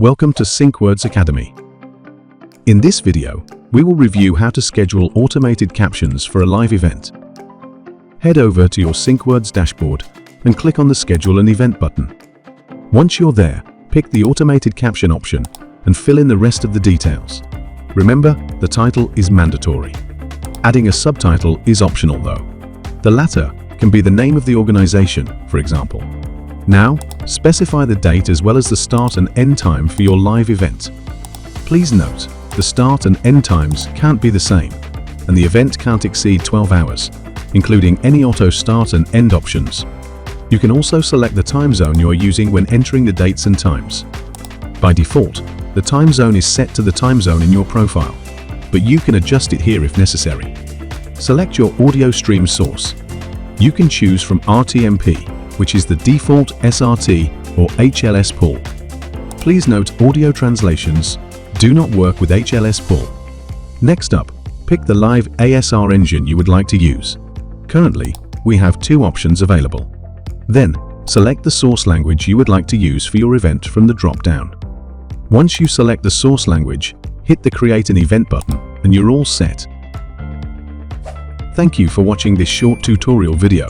Welcome to SyncWords Academy. In this video, we will review how to schedule automated captions for a live event. Head over to your SyncWords dashboard and click on the Schedule an Event button. Once you're there, pick the Automated Caption option and fill in the rest of the details. Remember, the title is mandatory. Adding a subtitle is optional though. The latter can be the name of the organization, for example. Now, specify the date as well as the start and end time for your live event. Please note, the start and end times can't be the same, and the event can't exceed 12 hours, including any auto start and end options. You can also select the time zone you are using when entering the dates and times. By default, the time zone is set to the time zone in your profile, but you can adjust it here if necessary. Select your audio stream source. You can choose from RTMP, which is the default SRT or HLS pool. Please note audio translations do not work with HLS pool. Next up, pick the live ASR engine you would like to use. Currently, we have two options available. Then, select the source language you would like to use for your event from the drop-down. Once you select the source language, hit the Create an Event button and you're all set. Thank you for watching this short tutorial video.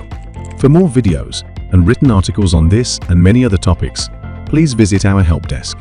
For more videos and written articles on this and many other topics, please visit our help desk.